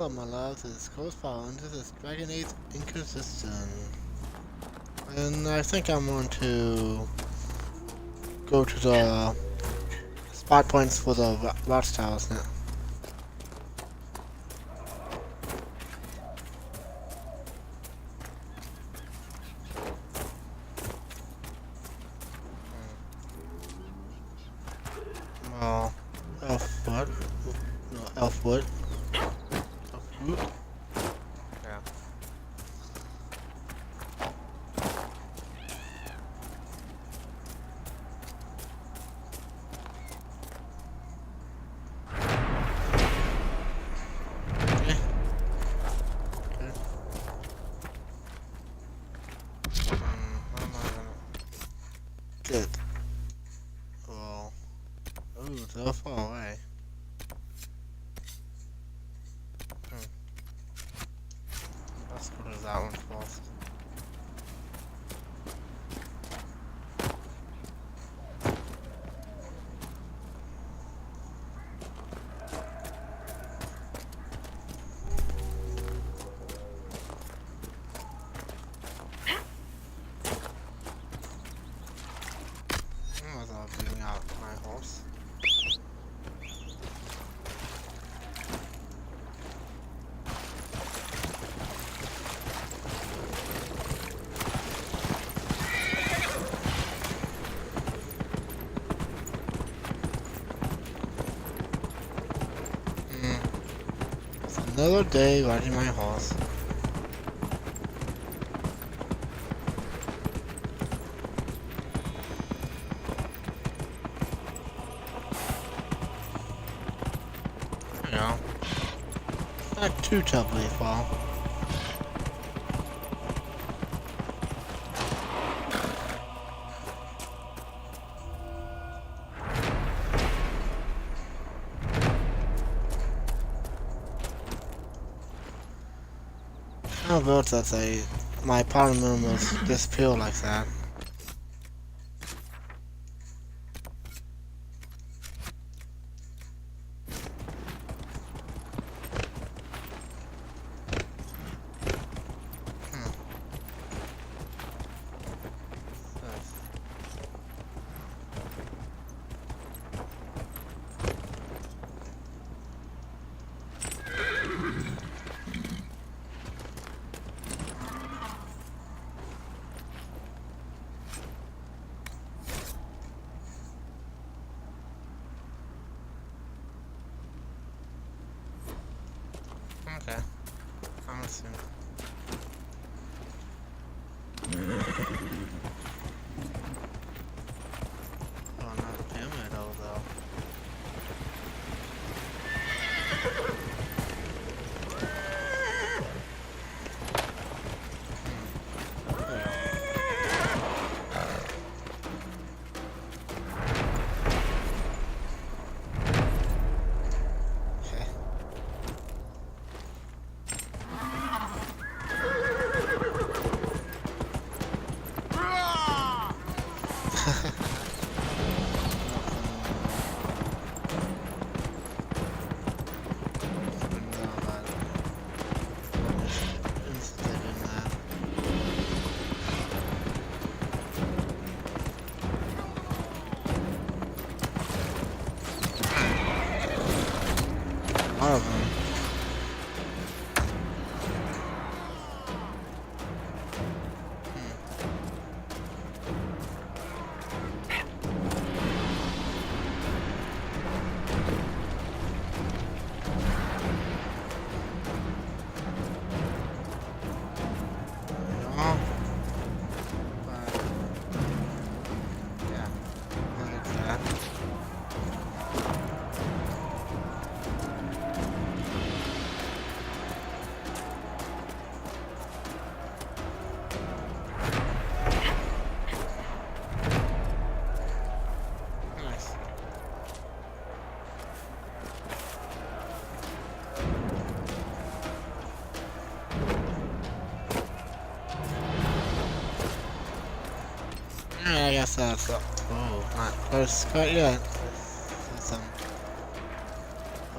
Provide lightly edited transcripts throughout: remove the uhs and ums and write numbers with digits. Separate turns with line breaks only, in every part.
Hello, my loves. It's Codex and this is Dragon Age Inquisition. And I think I'm going to go to the spot points for the watchtowers now. Well, Elfwood. No, Elfwood. Elfwood. Yeah. Okay. How am I gonna get? Well, ooh, so far away. Let's go to that one first. Without giving out my horse. It's another day riding my horse. You know, not too terribly far. How about that my parliament was disappear like that? Hmm. Okay, I'm assuming. Oh, not a pyramid though. One of them. Yeah, I guess that's up. Oh, not first quite yet. Some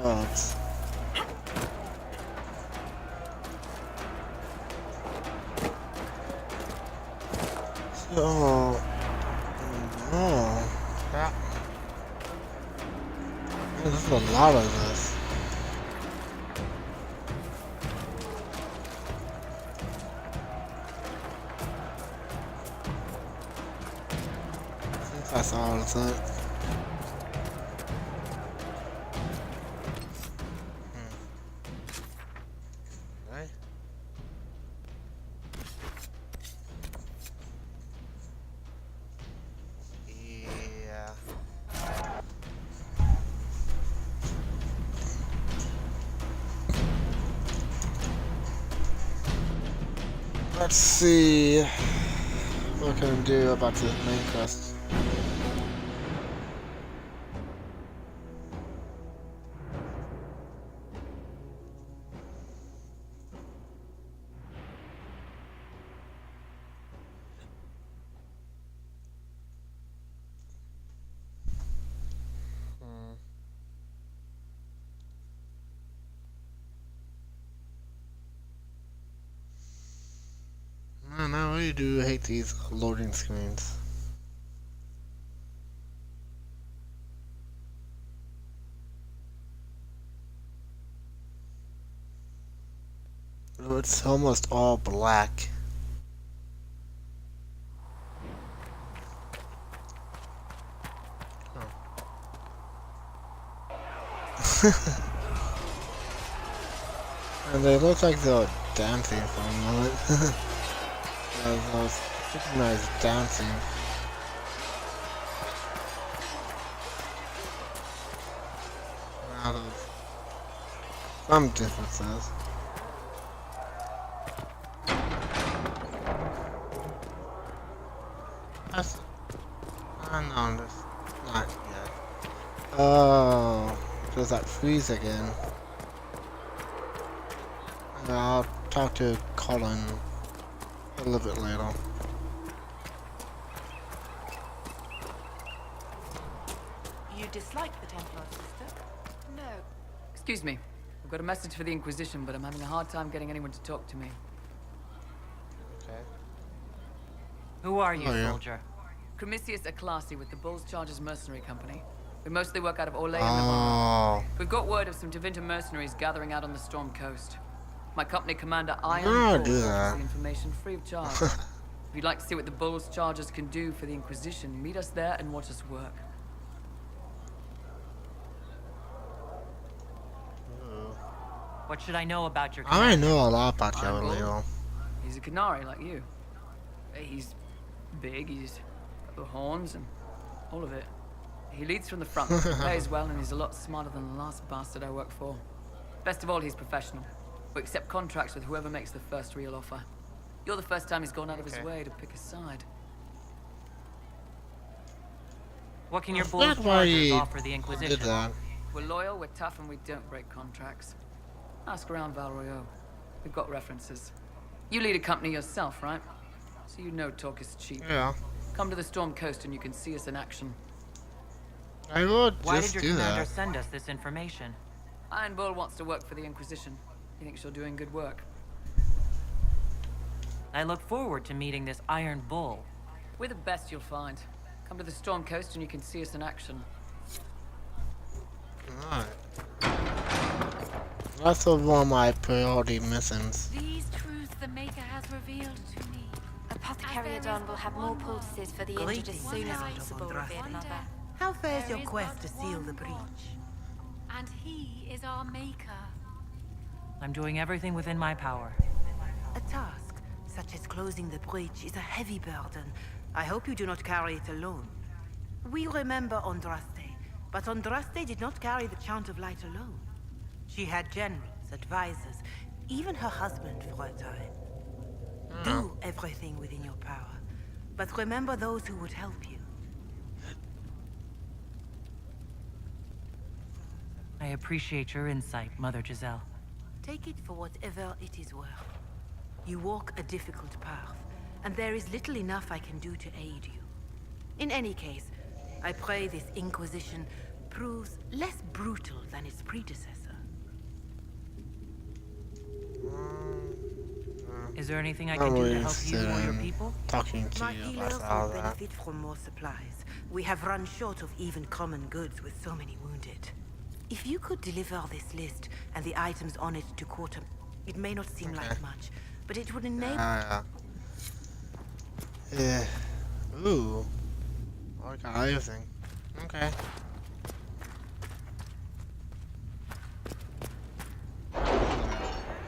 bugs. Oh, no. Yeah. Man, this is a lot of this. I think that's all of it. Right? Yeah. Let's see what can I do about the main quest. Man, I really do hate these loading screens. It's almost all black. And they look like they're dancing for a moment. That was pretty nice dancing. Now there's some differences. That's... no, there's not yet. Oh, there's that freeze again. I'll talk to Colin a little bit later.
You dislike the Templar, sister?
No. Excuse me. I've got a message for the Inquisition, but I'm having a hard time getting anyone to talk to me.
Okay.
Who are you,
Oh, yeah.
soldier?
Cremisius Aclasi with the Bulls Chargers Mercenary Company. We mostly work out of Orlais and Navarre.
Oh.
We've got word of some Tevinter mercenaries gathering out on the Storm Coast. My company commander, Iron
No,
Bull,
do
offers
that.
the information free of charge. If you'd like to see what the Bulls Chargers can do for the Inquisition, meet us there and watch us work.
What should I know about your
I
commander?
know a lot about
Iron Bull?
Galileo.
He's a Canary like you. He's big, he's got the horns and all of it. He leads from the front, plays well, and he's a lot smarter than the last bastard I worked for. Best of all, he's professional. We accept contracts with whoever makes the first real offer. You're the first time he's gone out of his way to pick a side.
What can your
That's
Bulls
not why
Chargers
he
offer the
did
Inquisition?
that.
We're loyal, we're tough, and we don't break contracts. Ask around Val Royeaux. We've got references. You lead a company yourself, right? So you know talk is cheap.
Yeah.
Come to the Storm Coast and you can see us in action.
I would
Why
just
did your
do
commander
that.
send us this information?
Iron Bull wants to work for the Inquisition. He thinks you're doing good work.
I look forward to meeting this Iron Bull.
We're the best you'll find. Come to the Storm Coast and you can see us in action.
Alright. That's one of my priority missions.
These truths the Maker has revealed to me.
Apothecary Adon will have more poultices for the injured as soon as possible, revered mother.
How fares your
There is
quest
but
to seal
one
the breach?
God, and he is our Maker.
I'm doing everything within my power.
A task, such as closing the breach, is a heavy burden. I hope you do not carry it alone. We remember Andraste, but Andraste did not carry the Chant of Light alone. She had generals, advisors, even her husband for a time. Do everything within your power, but remember those who would help you.
I appreciate your insight, Mother Giselle.
Take it for whatever it is worth. You walk a difficult path, and there is little enough I can do to aid you. In any case, I pray this Inquisition proves less brutal than its predecessor. Is there anything I
Not
can do
really
to help you or your
interested in
people?
talking to
My
you
healers
about all
will
that.
benefit from more supplies. We have run short of even common goods with so many wounded. If you could deliver this list and the items on it to Quarter, it may not seem
Okay.
like much, but it would enable...
Yeah. Ooh. I got everything. Okay.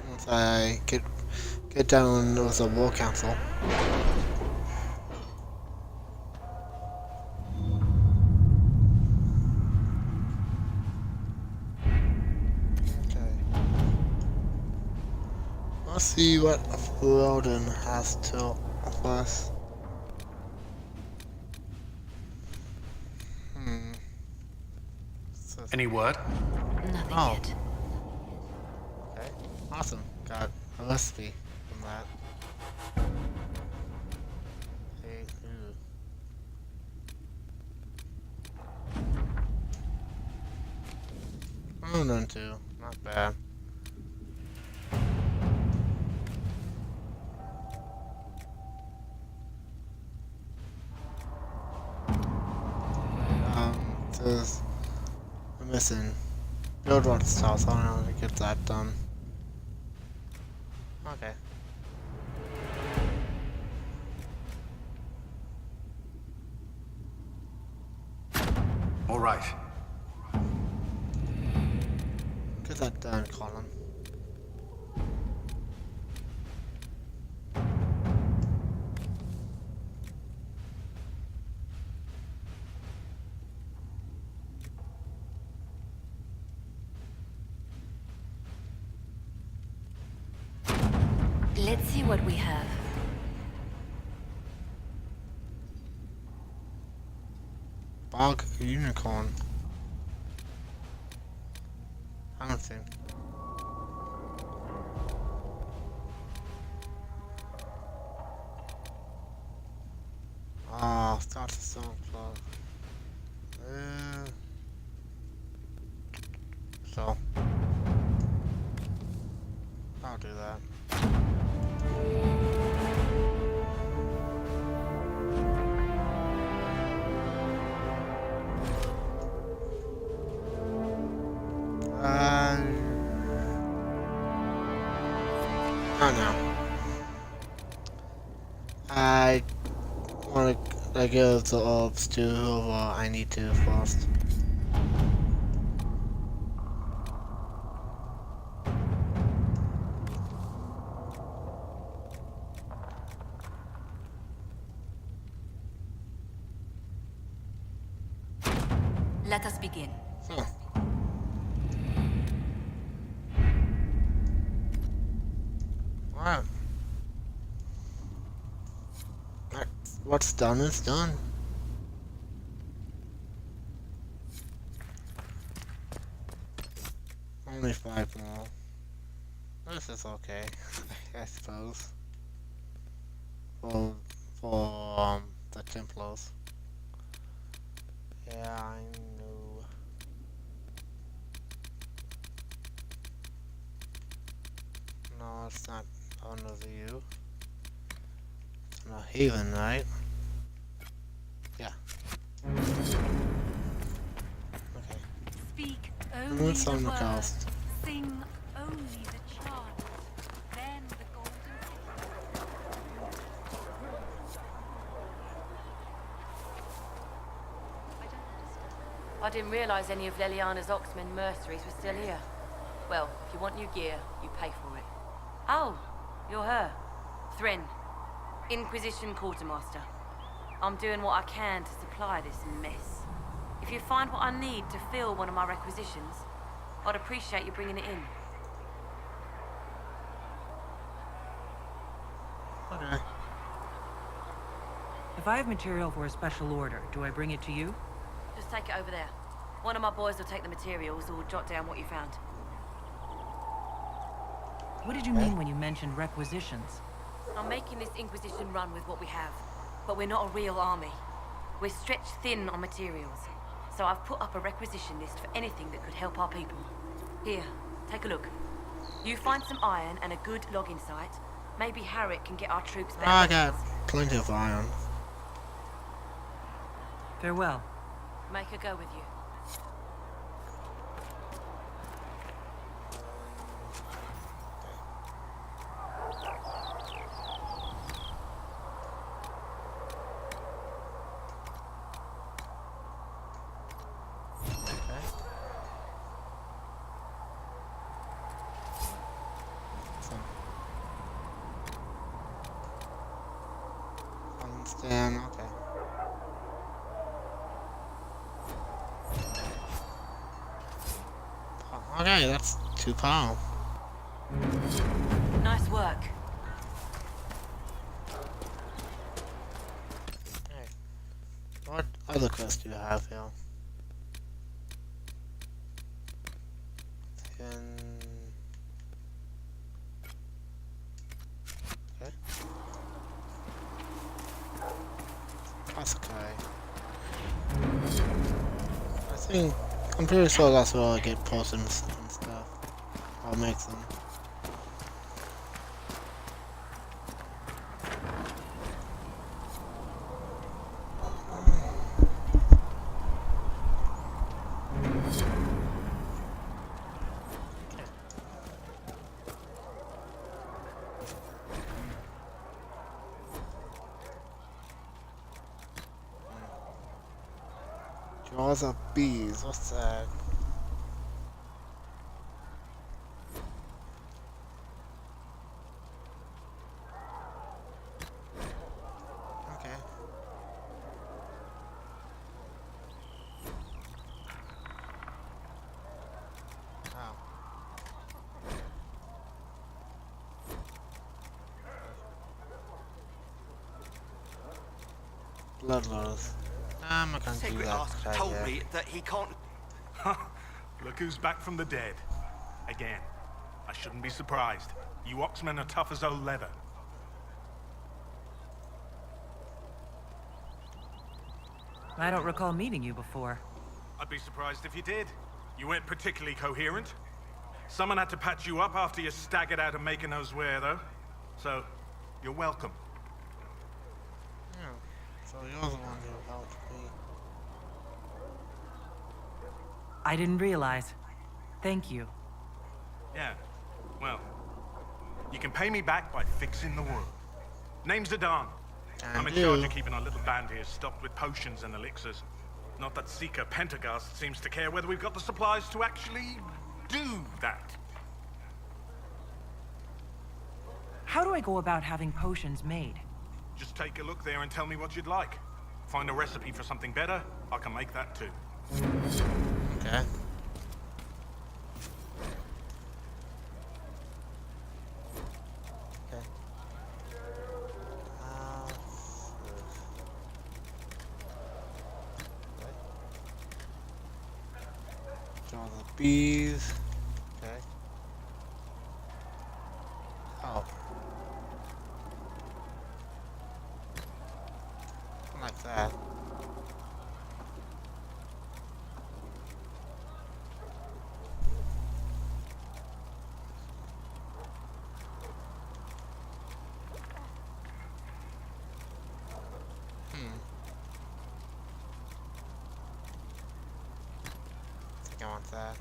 Once I get down with the war council. Okay. Let's see what Roden has to offer us.
Any word?
Nothing
Oh.
yet.
Okay. Awesome. Got a recipe from that. Hey, ooh. Oh, none too. Not bad. Says I'm missing build one style, so I don't know how to get that done. Okay.
All right.
Get that done, Colin.
Let's see what we have.
Bog unicorn. I don't think. Ah, start the song club. So I'll do that. Oh no. I want to give the orbs to whoever I need to first.
Let us begin.
So. Alright. What's done is done. Only 5 more. This is okay, I suppose. For the Templars. Yeah, I know. No, it's not under you. It's not Haven, right? Yeah. Okay.
Speak
And
only
what's
the
on the
word.
cast?
Sing only the chant. Then the golden
I didn't realize any of Leliana's Oxman mercenaries were still here. Well, if you want new gear, you pay for it. Oh, you're her. Thrin, Inquisition Quartermaster. I'm doing what I can to supply this mess. If you find what I need to fill one of my requisitions, I'd appreciate you bringing it in.
Okay.
If I have material for a special order, do I bring it to you?
Just take it over there. One of my boys will take the materials or jot down what you found.
What did you mean when you mentioned requisitions?
I'm making this Inquisition run with what we have, but we're not a real army. We're stretched thin on materials, so I've put up a requisition list for anything that could help our people. Here, take a look. You find some iron and a good logging site, Maybe Harriet can get our troops there.
I got plenty of iron.
Farewell.
Make her go with you.
Stand, okay. Okay, that's 2 pounds.
Nice work.
Okay. What other quests do you have here? Okay. I'm pretty sure that's where I get potions and stuff. I'll make them. Jaws of bees, what's that? Okay. Wow. Bloodlust. I'm not gonna do
Secret
that.
Ask told me that he can't...
Look who's back from the dead. Again. I shouldn't be surprised. You Oxmen are tough as old leather.
I don't recall meeting you before.
I'd be surprised if you did. You weren't particularly coherent. Someone had to patch you up after you staggered out of making those wear, though. So, you're welcome.
Yeah. So you're the one who helped me.
I didn't realize. Thank you.
Yeah. Well, you can pay me back by fixing the world. Name's Adan. I'm in charge of keeping our little band here stocked with potions and elixirs. Not that Seeker Pentagast seems to care whether we've got the supplies to actually do that.
How do I go about having potions made?
Just take a look there and tell me what you'd like. Find a recipe for something better, I can make that too.
Okay. Okay. Draw the bees. Okay. Oh. Like that. I think I want that.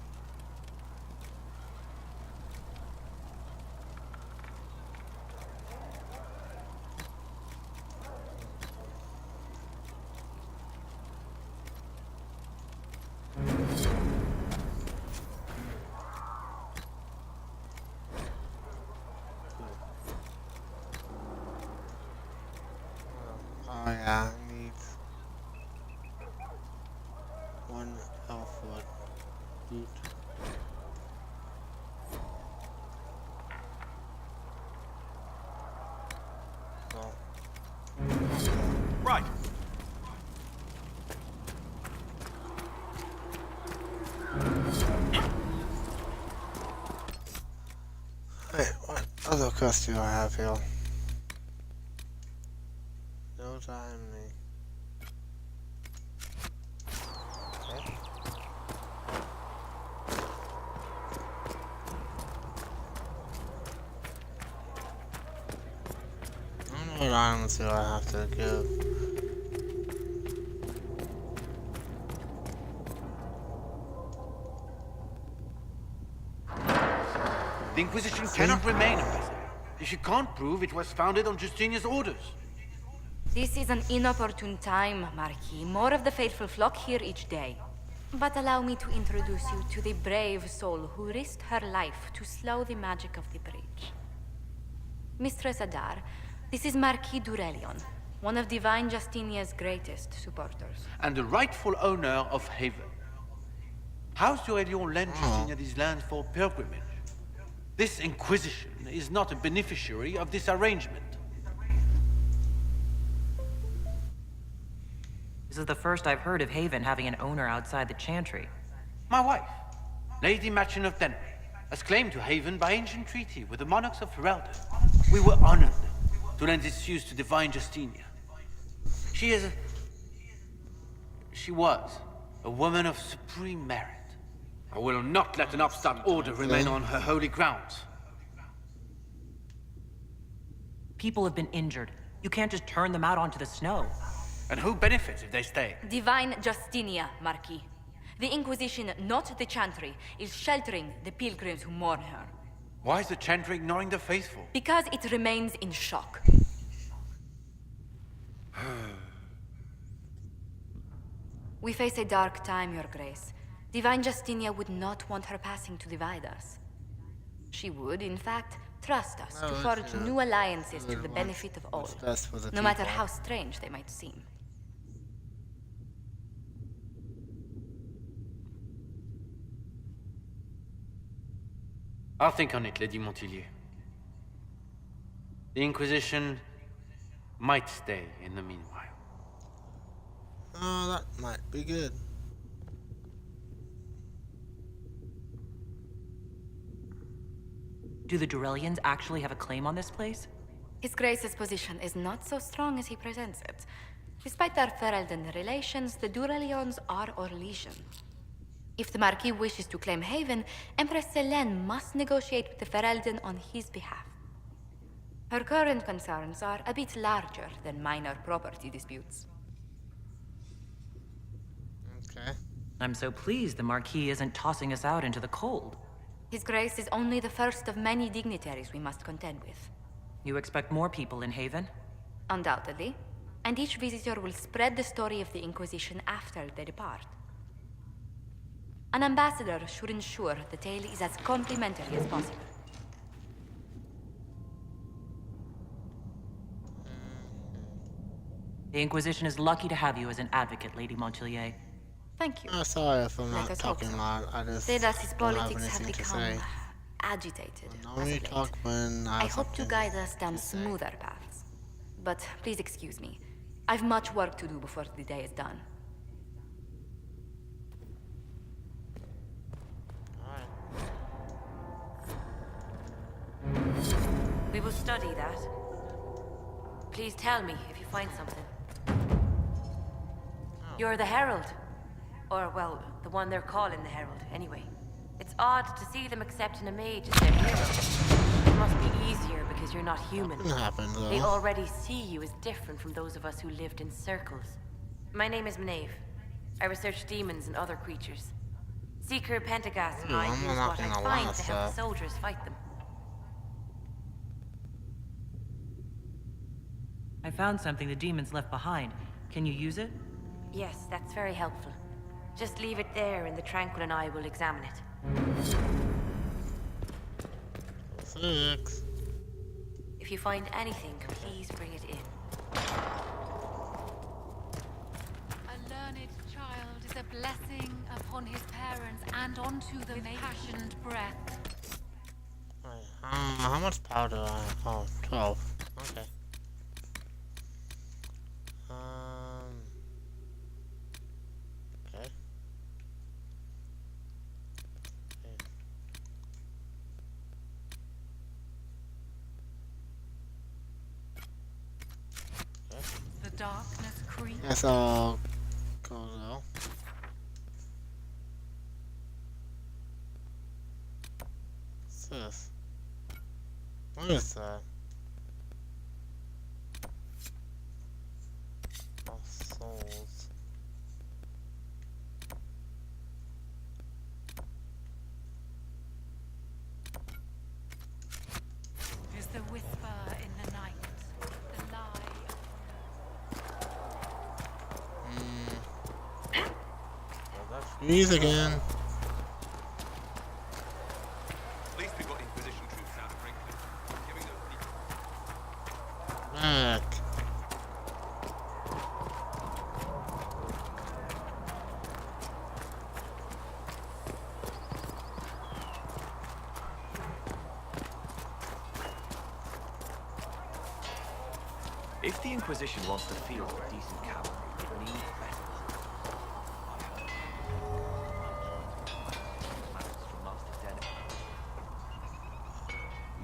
Oh yeah, I need 1 elfwood boot. Oh.
Right.
Hey, what other quest do I have here? No time me. Okay. on and see what I have to give.
The Inquisition cannot remain, Ambassador, if you can't prove it was founded on Justinian's orders.
This is an inopportune time, Marquis. More of the faithful flock here each day. But allow me to introduce you to the brave soul who risked her life to slow the magic of the breach. Mistress Adar, this is Marquis Durelion, one of Divine Justinia's greatest supporters.
And the rightful owner of Haven. House Durelion lent Justinia these lands for pilgrimage. This Inquisition is not a beneficiary of this arrangement.
This is the first I've heard of Haven having an owner outside the Chantry.
My wife, Lady Machin of Denry, has claimed to Haven by ancient treaty with the monarchs of Ferelden. We were honored to lend its use to Divine Justinia. She was a woman of supreme merit. I will not let an upstart order remain on her holy grounds.
People have been injured. You can't just turn them out onto the snow.
And who benefits if they stay?
Divine Justinia, Marquis. The Inquisition, not the Chantry, is sheltering the pilgrims who mourn her.
Why is the Chantry ignoring the faithful?
Because it remains in shock. We face a dark time, Your Grace. Divine Justinia would not want her passing to divide us. She would, in fact, trust us to forge new alliances to the benefit of all, no matter how strange they might seem.
I'll think on it, Lady Montillier. The Inquisition might stay in the meanwhile.
Oh, that might be good.
Do the Durelians actually have a claim on this place?
His Grace's position is not so strong as he presents it. Despite their Ferelden relations, the Durelions are Orlesian. If the Marquis wishes to claim Haven, Empress Selene must negotiate with the Ferelden on his behalf. Her current concerns are a bit larger than minor property disputes.
Okay.
I'm so pleased the Marquis isn't tossing us out into the cold.
His Grace is only the first of many dignitaries we must contend with.
You expect more people in Haven?
Undoubtedly. And each visitor will spread the story of the Inquisition after they depart. An ambassador should ensure the tale is as complimentary as possible.
The Inquisition is lucky to have you as an advocate, Lady Montillier.
Thank you.
Sorry if I'm
Let
not
us hope
talking
so.
loud. I just
Zedas'
don't have
politics have
anything to
become
say.
agitated.
No,
as
we
of late.
talk when I
I
have
hope to
something
guide us down
to say.
smoother paths. But please excuse me. I've much work to do before the day is done. Alright. We will study that. Please tell me if you find something. You're the Herald. Or, well, the one they're calling the Herald, anyway. It's odd to see them accepting a mage as their hero. It must be easier because you're not human.
Nothing happened, though.
They already see you as different from those of us who lived in circles. My name is Maeve. I research demons and other creatures. Seeker Pentagast and I
I'm
use
not
what I
gonna
find
lie,
to help
sir.
soldiers fight them.
I found something the demons left behind. Can you use it?
Yes, that's very helpful. Just leave it there and the Tranquil and I will examine it.
6.
If you find anything, please bring it in.
A learned child is a blessing upon his parents and onto the passionate breath.
Wait, how much power do I have? Oh, 12. Okay. Okay.
The darkness creeps.
Guess I'll go though. What's this? What is that? Freeze again.
At least we've got Inquisition troops out of Brinkley. Giving those people...
Back.
If the Inquisition wants to field a decent cavalry, it needs better.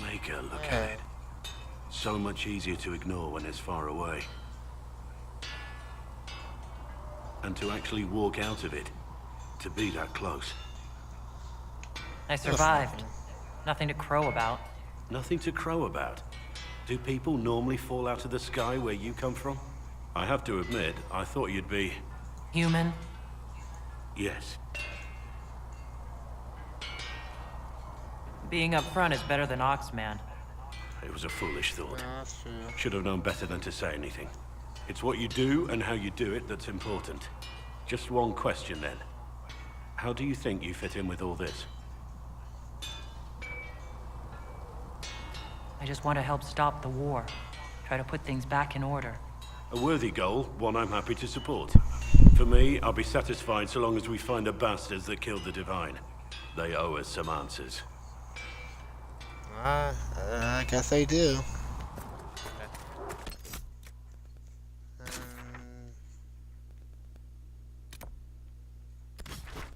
Make her look at it. So much easier to ignore when it's far away. And to actually walk out of it, to be that close.
I survived. Nothing to crow about.
Nothing to crow about. Do people normally fall out of the sky where you come from? I have to admit, I thought you'd be...
Human?
Yes.
Being up front is better than Oxman.
It was a foolish thought.
Yeah, that's true.
Should have known better than to say anything. It's what you do and how you do it that's important. Just one question then. How do you think you fit in with all this?
I just want to help stop the war. Try to put things back in order.
A worthy goal, one I'm happy to support. For me, I'll be satisfied so long as we find the bastards that killed the Divine. They owe us some answers.
I guess they do.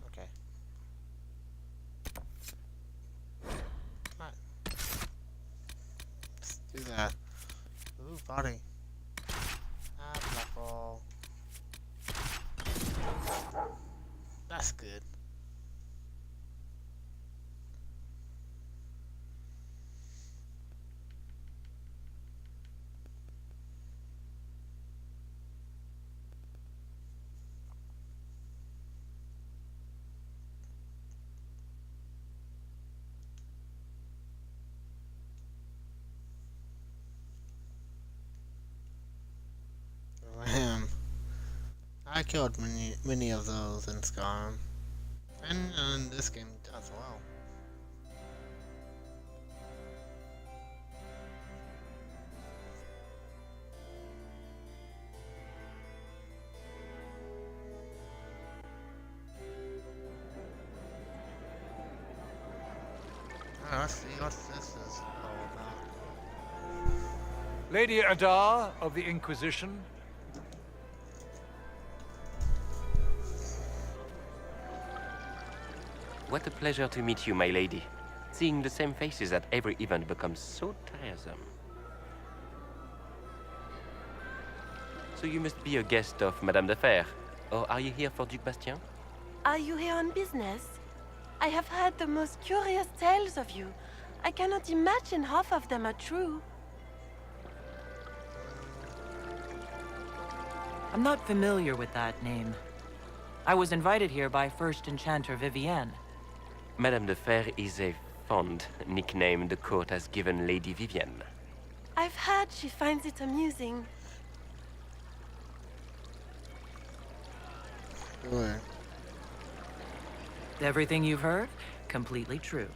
Okay. Alright. Let's do that. Ooh, body. Black ball. That's good. I killed many of those in Skyrim, and in this game as well. Let's see what this is all about.
Lady Adar of the Inquisition.
What a pleasure to meet you, my lady. Seeing the same faces at every event becomes so tiresome. So you must be a guest of Madame de Fer, or are you here for Duc Bastien?
Are you here on business? I have heard the most curious tales of you. I cannot imagine half of them are true.
I'm not familiar with that name. I was invited here by First Enchanter Vivienne.
Madame de Fer is a fond nickname the court has given Lady Vivienne.
I've heard she finds it amusing.
Sure.
Everything you've heard? Completely true.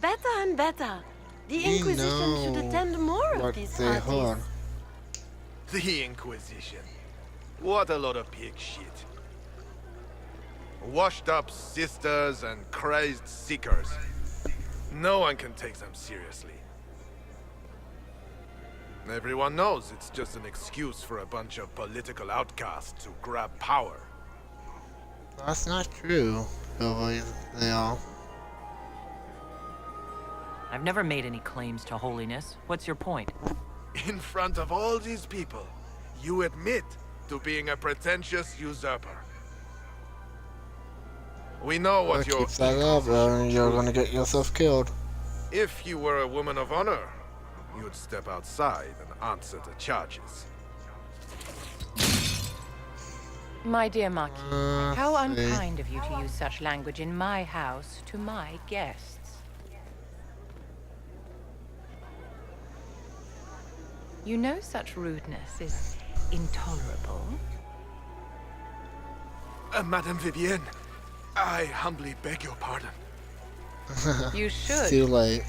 Better and better. The Inquisition should attend more of these parties.
The Inquisition. What a lot of pig shit. Washed up sisters and crazed seekers. No one can take them seriously. Everyone knows it's just an excuse for a bunch of political outcasts to grab power.
That's not true. They all.
I've never made any claims to holiness. What's your point?
In front of all these people, you admit to being a pretentious usurper. We know what you're...
Keep that up, and you're gonna get yourself killed.
If you were a woman of honor, you'd step outside and answer the charges.
My dear Marquis, how unkind of you to use such language in my house to my guests. You know such rudeness is intolerable.
Madame Vivienne, I humbly beg your pardon.
You should.
Too late.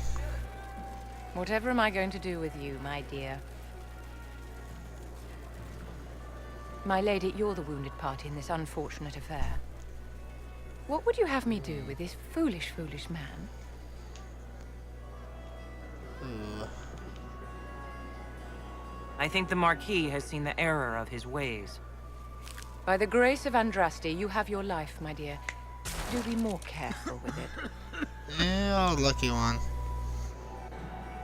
Whatever am I going to do with you, my dear? My lady, you're the wounded party in this unfortunate affair. What would you have me do with this foolish, foolish man?
I think the Marquis has seen the error of his ways.
By the grace of Andraste, you have your life, my dear. Do be more careful with it.
Yeah, lucky one.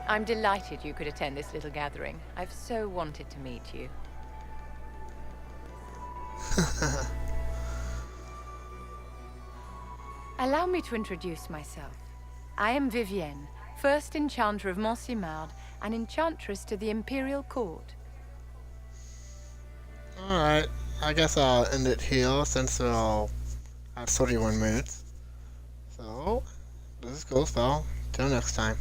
I'm delighted you could attend this little gathering. I've so wanted to meet you. Allow me to introduce myself. I am Vivienne, first enchanter of Montsimard and enchantress to the Imperial Court.
Alright, I guess I'll end it here since we're all at 31 minutes. So, this is Ghost Val. Till next time.